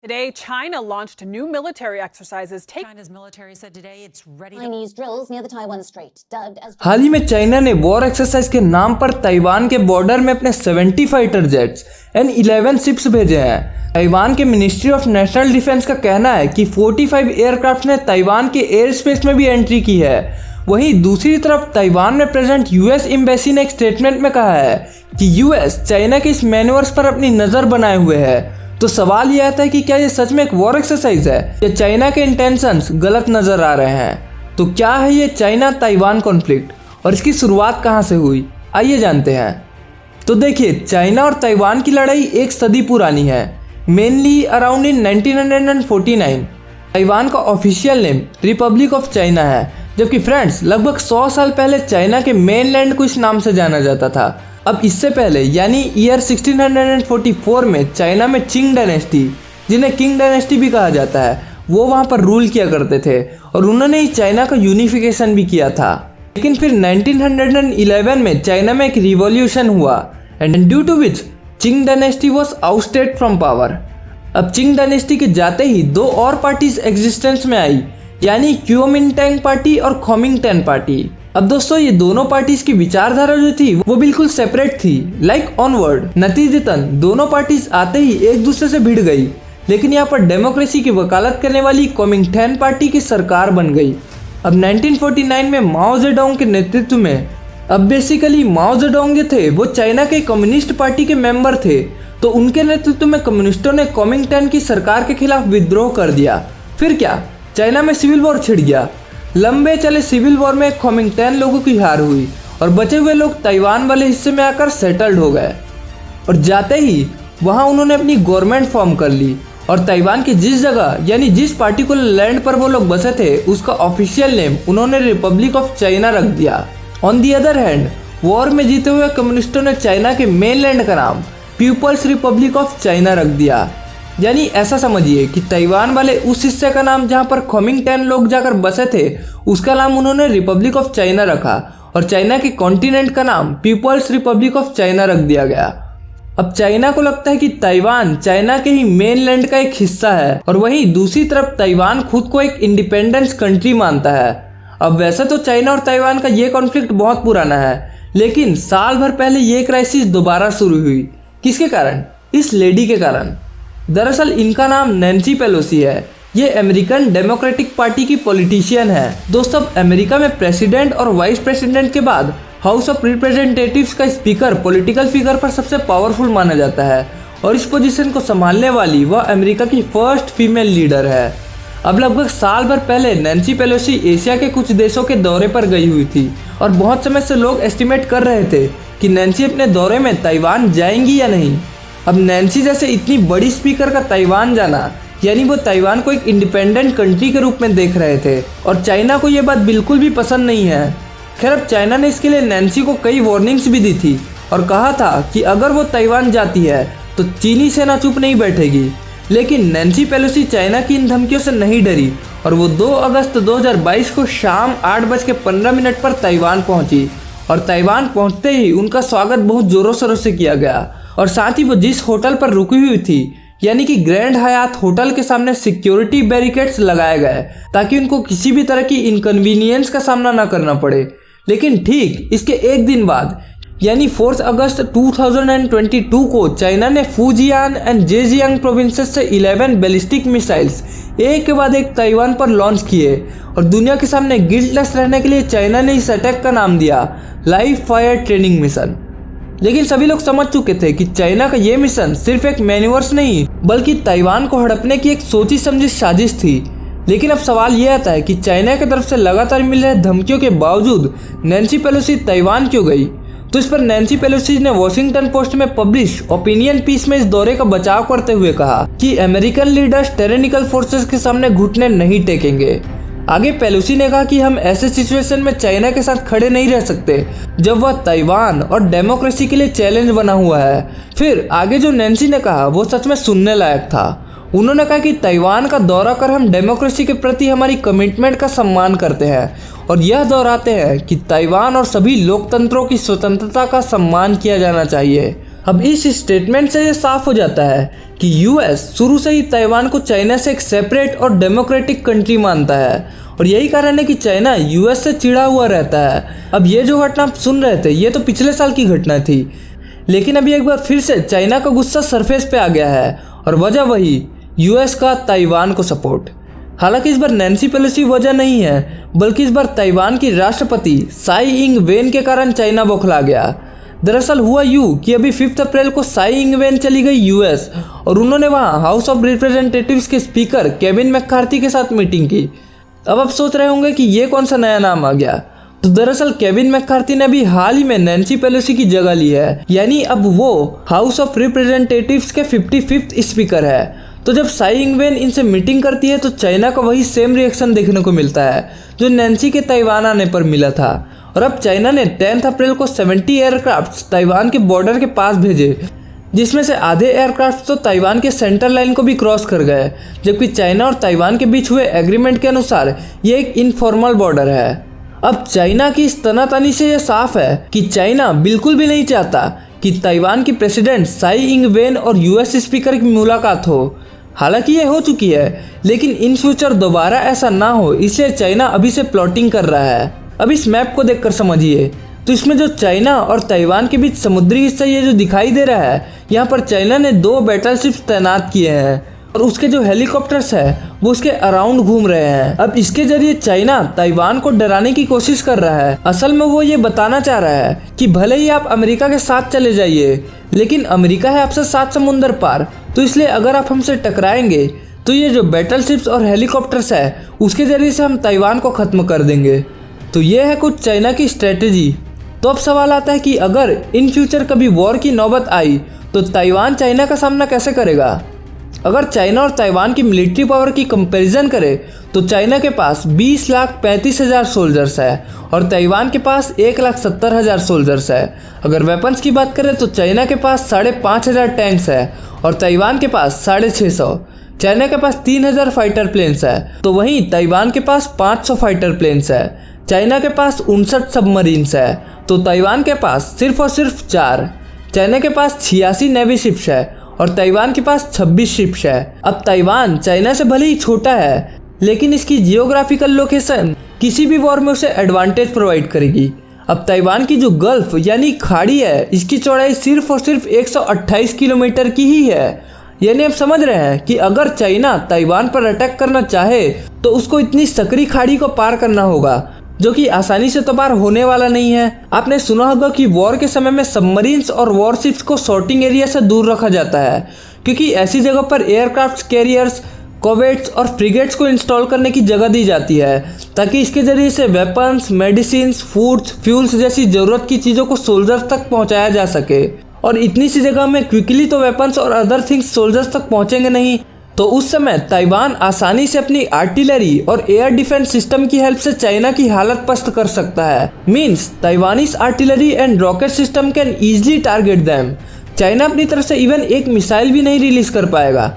Today, China launched new military exercises. China's military said today it's ready to Chinese drills near the Taiwan Strait, dubbed as हाल ही में China ने war exercise के नाम पर Taiwan के border में अपने 70 fighter jets and 11 ships भेजे हैं। ताइवान के मिनिस्ट्री ऑफ नेशनल डिफेंस का कहना है कि 45 एयरक्राफ्ट ने ताइवान के एयर स्पेस में भी एंट्री की है। वहीं दूसरी तरफ ताइवान में प्रेजेंट यूएस एम्बेसी ने एक स्टेटमेंट में कहा है कि यूएस चाइना के इस मैन्यूवर्स पर अपनी नज़र बनाए हुए है। तो सवाल यह आता है कि क्या ये सच में एक वॉर एक्सरसाइज है या चाइना के इंटेंशंस गलत नजर आ रहे हैं। तो क्या है ये चाइना ताइवान कॉन्फ्लिक्ट और इसकी शुरुआत कहाँ से हुई, आइए जानते हैं। तो देखिए, चाइना और ताइवान की लड़ाई एक सदी पुरानी है, मेनली अराउंड इन 1949। ताइवान का official name Republic of China है, जबकि फ्रेंड्स लगभग 100 साल पहले चाइना के मेनलैंड को इस नाम से जाना जाता था। अब इससे पहले यानी ईयर 1644 में चाइना में चिंग डायनेस्टी, जिन्हें किंग डायनेस्टी भी कहा जाता है, वो वहाँ पर रूल किया करते थे और उन्होंने ही चाइना का यूनिफिकेशन भी किया था। लेकिन फिर 1911 में चाइना में एक रिवॉल्यूशन हुआ and due to which Qing dynasty was ousted from power. अब चिंग डायनेस्टी के जाते ही दो और पार्टीज एग्जिस्टेंस में आई, यानी क्यूओमिंगटैंग पार्टी और खोमिंगटैन पार्टी। अब दोस्तों, ये दोनों पार्टीज की विचारधारा जो थी वो बिल्कुल सेपरेट थी, लाइक ऑनवर्ड। नतीजतन दोनों पार्टीज आते ही एक दूसरे से भिड़ गई, लेकिन यहाँ पर डेमोक्रेसी की वकालत करने वाली कोमिंगटैन पार्टी की सरकार बन गई। अब 1949 में माओ जेडोंग के नेतृत्व में, अब बेसिकली माओ जेडोंग जो थे वो चाइना के कम्युनिस्ट पार्टी के मेंबर थे, तो उनके नेतृत्व में कम्युनिस्टों ने कोमिंगटैन की सरकार के खिलाफ विद्रोह कर दिया। फिर क्या, चाइना में सिविल वॉर छिड़ गया। लंबे चले सिविल वॉर में खोमिंगटैन लोगों की हार हुई और बचे हुए लोग ताइवान वाले हिस्से में आकर सेटल्ड हो गए और जाते ही वहां उन्होंने अपनी गवर्नमेंट फॉर्म कर ली और ताइवान की जिस जगह यानी जिस पार्टिकुलर लैंड पर वो लोग बसे थे उसका ऑफिशियल नेम उन्होंने रिपब्लिक ऑफ चाइना रख दिया। On the other hand, war में जीते हुए कम्युनिस्टों ने चाइना के मेन लैंड का नाम पीपल्स रिपब्लिक ऑफ चाइना रख दिया। यानी ऐसा समझिए कि ताइवान वाले उस हिस्से का नाम जहां पर खोमिंगटैन लोग जाकर बसे थे उसका नाम उन्होंने रिपब्लिक ऑफ चाइना रखा और चाइना के कॉन्टिनेंट का नाम पीपल्स रिपब्लिक ऑफ चाइना रख दिया गया। अब चाइना को लगता है कि ताइवान चाइना के ही मेनलैंड का एक हिस्सा है और वहीं दूसरी तरफ ताइवान खुद को एक इंडिपेंडेंस कंट्री मानता है। अब वैसे तो चाइना और ताइवान का ये कॉन्फ्लिक्ट बहुत पुराना है, लेकिन साल भर पहले ये क्राइसिस दोबारा शुरू हुई। किसके कारण? इस लेडी के कारण। दरअसल इनका नाम नैन्सी पेलोसी है। ये अमेरिकन डेमोक्रेटिक पार्टी की पॉलिटिशियन है। दोस्तों, अमेरिका में प्रेसिडेंट और वाइस प्रेसिडेंट के बाद हाउस ऑफ रिप्रेजेंटेटिव्स का स्पीकर पॉलिटिकल फिगर पर सबसे पावरफुल माना जाता है और इस पोजीशन को संभालने वाली वह अमेरिका की फर्स्ट फीमेल लीडर है। अब लगभग साल भर पहले नैन्सी पेलोसी एशिया के कुछ देशों के दौरे पर गई हुई थी और बहुत समय से लोग एस्टिमेट कर रहे थे कि नैन्सी अपने दौरे में ताइवान जाएंगी या नहीं। अब नैन्सी जैसे इतनी बड़ी स्पीकर का ताइवान जाना, यानी वो ताइवान को एक इंडिपेंडेंट कंट्री के रूप में देख रहे थे और चाइना को ये बात बिल्कुल भी पसंद नहीं है। खैर, अब चाइना ने इसके लिए नैन्सी को कई वार्निंग्स भी दी थी और कहा था कि अगर वो ताइवान जाती है तो चीनी सेना चुप नहीं बैठेगी। लेकिन नैन्सी पेलोसी चाइना की इन धमकियों से नहीं डरी और वो 2 अगस्त 2022 को शाम 8:15 पर ताइवान पहुंची और ताइवान पहुंचते ही उनका स्वागत बहुत जोरों शोरों से किया गया और साथ ही वो जिस होटल पर रुकी हुई थी यानी कि ग्रैंड हयात होटल के सामने सिक्योरिटी बैरिकेड्स लगाए गए ताकि उनको किसी भी तरह की इनकन्वीनियंस का सामना ना करना पड़े। लेकिन ठीक इसके एक दिन बाद यानी 4 अगस्त 2022 को चाइना ने फुजियान एंड जेजियांग प्रोविंसेस से 11 बैलिस्टिक मिसाइल्स एक के बाद एक ताइवान पर लॉन्च किए और दुनिया के सामने गिल्टलेस रहने के लिए चाइना ने इस अटैक का नाम दिया लाइव फायर ट्रेनिंग मिशन। लेकिन सभी लोग समझ चुके थे कि चाइना का ये मिशन सिर्फ एक मैन्यूवर्स नहीं बल्कि ताइवान को हड़पने की एक सोची समझी साजिश थी। लेकिन अब सवाल ये आता है कि चाइना की तरफ से लगातार मिल रहे धमकियों के बावजूद नैन्सी पेलोसी ताइवान क्यों गई? तो इस पर नैन्सी पेलोसी ने वॉशिंगटन पोस्ट में पब्लिश ओपिनियन पीस में इस दौरे का बचाव करते हुए कहा कि अमेरिकन लीडर्स टेरेनिकल फोर्सेस के सामने घुटने नहीं टेकेंगे। आगे पेलोसी ने कहा कि हम ऐसे सिचुएशन में चाइना के साथ खड़े नहीं रह सकते जब वह ताइवान और डेमोक्रेसी के लिए चैलेंज बना हुआ है। फिर आगे जो नैन्सी ने कहा वो सच में सुनने लायक था। उन्होंने कहा कि ताइवान का दौरा कर हम डेमोक्रेसी के प्रति हमारी कमिटमेंट का सम्मान करते हैं और यह दोहराते हैं कि ताइवान और सभी लोकतंत्रों की स्वतंत्रता का सम्मान किया जाना चाहिए। अब इस स्टेटमेंट से ये साफ हो जाता है कि यूएस शुरू से ही ताइवान को चाइना से एक सेपरेट और डेमोक्रेटिक कंट्री मानता है और यही कारण है कि चाइना यूएस से चिढ़ा हुआ रहता है। अब ये जो घटना आप सुन रहे थे ये तो पिछले साल की घटना थी, लेकिन अभी एक बार फिर से चाइना का गुस्सा सरफेस पे आ गया है और वजह वही यूएस का ताइवान को सपोर्ट। हालांकि इस बार नैन्सी पेलोसी वजह नहीं है, बल्कि इस बार ताइवान की राष्ट्रपति साई इंग वेन के कारण चाइना बौखला गया। दरअसल हुआ यूँ कि अभी 5 अप्रैल को साई इंग वेन चली गई यूएस और उन्होंने वहाँ हाउस ऑफ रिप्रेजेंटेटिव्स के स्पीकर केविन मैकार्थी के साथ मीटिंग की। अब आप सोच रहे होंगे कि ये कौन सा नया नाम आ गया, तो दरअसल केविन मैकार्थी ने भी हाल ही में नैन्सी पेलोसी की जगह ली है, यानी अब वो हाउस ऑफ रिप्रेजेंटेटिव्स के 55th स्पीकर है। तो जब साई इंग वेन इनसे मीटिंग करती है तो चाइना का वही सेम रिएक्शन देखने को मिलता है जो नैन्सी के ताइवान आने पर मिला था। और अब चाइना ने 10 अप्रैल को 70 एयरक्राफ्ट ताइवान के बॉर्डर के पास भेजे, जिसमें से आधे एयरक्राफ्ट तो ताइवान के सेंटर लाइन को भी क्रॉस कर गए, जबकि चाइना और ताइवान के बीच हुए एग्रीमेंट के अनुसार ये एक इनफॉर्मल बॉर्डर है। अब चाइना की इस तनातनी से ये साफ है कि चाइना बिल्कुल भी नहीं चाहता कि ताइवान की प्रेसिडेंट साई इंग वेन और यूएस स्पीकर की मुलाकात हो। हालांकि ये हो चुकी है, लेकिन इन फ्यूचर दोबारा ऐसा ना हो, इसलिए चाइना अभी से प्लॉटिंग कर रहा है। अब इस मैप को देखकर समझिए, तो इसमें जो चाइना और ताइवान के बीच समुद्री हिस्सा ये जो दिखाई दे रहा है, यहाँ पर चाइना ने 2 बैटलशिप्स तैनात किए हैं और उसके जो हेलीकॉप्टर्स है वो उसके अराउंड घूम रहे हैं। अब इसके जरिए चाइना ताइवान को डराने की कोशिश कर रहा है। असल में वो ये बताना चाह रहा है कि भले ही आप अमेरिका के साथ चले जाइए, लेकिन अमेरिका है आपसे 7 समुंदर पार, तो इसलिए अगर आप हमसे टकराएंगे तो ये जो बैटलशिप्स और हेलीकॉप्टर्स है उसके जरिए से हम ताइवान को खत्म कर देंगे। तो ये है कुछ चाइना की स्ट्रेटेजी। तो अब सवाल आता है कि अगर इन फ्यूचर कभी वॉर की नौबत आई तो ताइवान चाइना का सामना कैसे करेगा। अगर चाइना और ताइवान की मिलिट्री पावर की कंपैरिजन करें तो चाइना के पास 20,35,000 सोल्जर्स है और ताइवान के पास 1,70,000 सोल्जर्स है। अगर वेपन्स की बात करें तो चाइना के पास 5,500 टैंक्स है और ताइवान के पास 650। चाइना के पास 3,000 फाइटर प्लेन्स है, तो वहीं ताइवान के पास 500 फाइटर प्लेन्स है। चाइना के पास 59 सबमरीन्स है, तो ताइवान के पास सिर्फ और सिर्फ 4। चाइना के पास 86 नेवी शिप्स है और ताइवान के पास 26 शिप्स है। अब ताइवान चाइना से भले ही छोटा है, लेकिन इसकी जियोग्राफिकल लोकेशन किसी भी वॉर में उसे एडवांटेज प्रोवाइड करेगी। अब ताइवान की जो गल्फ यानी खाड़ी है, इसकी चौड़ाई सिर्फ और सिर्फ 128 किलोमीटर की ही है। यानी आप समझ रहे हैं कि अगर चाइना ताइवान पर अटैक करना चाहे तो उसको इतनी सकरी खाड़ी को पार करना होगा, जो कि आसानी से तो पार होने वाला नहीं है। आपने सुना होगा कि वॉर के समय में सबमरीन्स और वॉरशिप्स को शॉटिंग एरिया से दूर रखा जाता है, क्योंकि ऐसी जगह पर एयरक्राफ्ट कैरियर्स, कॉवेट्स और फ्रिगेट्स को इंस्टॉल करने की जगह दी जाती है, ताकि इसके जरिए से वेपन्स, मेडिसिन्स, फूड्स, फ्यूल्स जैसी ज़रूरत की चीज़ों को सोल्जर्स तक पहुंचाया जा सके। और इतनी सी जगह में क्विकली तो वेपन्स और अदर थिंग्स सोल्जर्स तक पहुंचेंगे नहीं, तो उस समय ताइवान आसानी से अपनी आर्टिलरी और एयर डिफेंस सिस्टम की हेल्प से चाइना की हालत पस्त कर सकता है। Means Taiwanese artillery and rocket system can easily target them. China अपनी तरफ से इवन एक मिसाइल भी नहीं रिलीज कर पाएगा,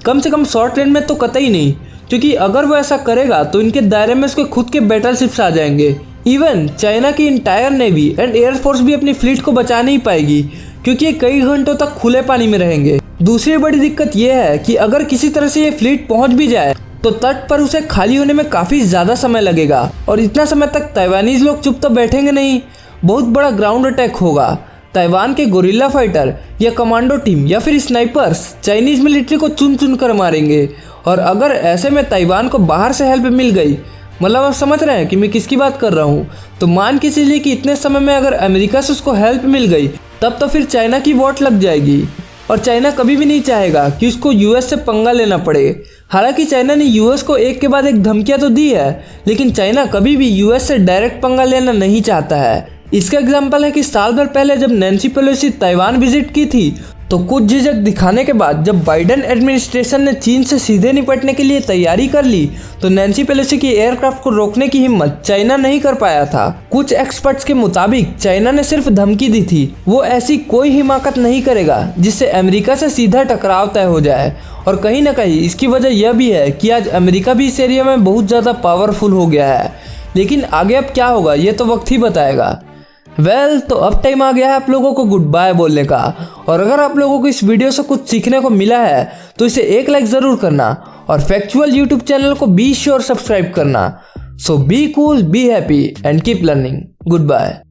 कम से कम शॉर्ट रेंज में तो कतई नहीं, क्योंकि अगर वो ऐसा करेगा तो इनके दायरे में उसके खुद के बैटलशिप्स आ जाएंगे। इवन चाइना की इंटायर नेवी एंड एयरफोर्स भी अपनी फ्लीट को बचा नहीं पाएगी, क्योंकि ये कई घंटों तक खुले पानी में रहेंगे। दूसरी बड़ी दिक्कत यह है कि अगर किसी तरह से ये फ्लीट पहुंच भी जाए तो तट पर उसे खाली होने में काफ़ी ज़्यादा समय लगेगा, और इतना समय तक ताइवानीज लोग चुप तो बैठेंगे नहीं, बहुत बड़ा ग्राउंड अटैक होगा। ताइवान के गोरिल्ला फाइटर या कमांडो टीम या फिर स्नाइपर्स चाइनीज मिलिट्री को चुन चुन कर मारेंगे। और अगर ऐसे में ताइवान को बाहर से हेल्प मिल गई, मतलब आप समझ रहे हैं कि मैं किसकी बात कर रहा हूँ, तो मान के चलिए कि इतने समय में अगर अमेरिका से उसको हेल्प मिल गई, तब तो फिर चाइना की वोट लग जाएगी। और चाइना कभी भी नहीं चाहेगा कि उसको यूएस से पंगा लेना पड़े। हालांकि चाइना ने यूएस को एक के बाद एक धमकियां तो दी है, लेकिन चाइना कभी भी यूएस से डायरेक्ट पंगा लेना नहीं चाहता है। इसका एग्जाम्पल है कि साल भर पहले जब नैन्सी पेलोसी ताइवान विजिट की थी, तो कुछ झिझक दिखाने के बाद जब बाइडेन एडमिनिस्ट्रेशन ने चीन से सीधे निपटने के लिए तैयारी कर ली, तो नैन्सी पेलोसी की एयरक्राफ्ट को रोकने की हिम्मत चाइना नहीं कर पाया था। कुछ एक्सपर्ट्स के मुताबिक चाइना ने सिर्फ धमकी दी थी, वो ऐसी कोई हिमाकत नहीं करेगा जिससे अमेरिका से सीधा टकराव तय हो जाए। और कहीं ना कहीं इसकी वजह यह भी है कि आज अमेरिका भी इस एरिया में बहुत ज़्यादा पावरफुल हो गया है। लेकिन आगे अब क्या होगा ये तो वक्त ही बताएगा। वेल तो अब टाइम आ गया है आप लोगों को गुड बाय बोलने का। और अगर आप लोगों को इस वीडियो से कुछ सीखने को मिला है तो इसे एक लाइक ज़रूर करना और फैक्चुअल यूट्यूब चैनल को बी श्योर सब्सक्राइब करना। So be cool, be happy and keep learning. Good bye.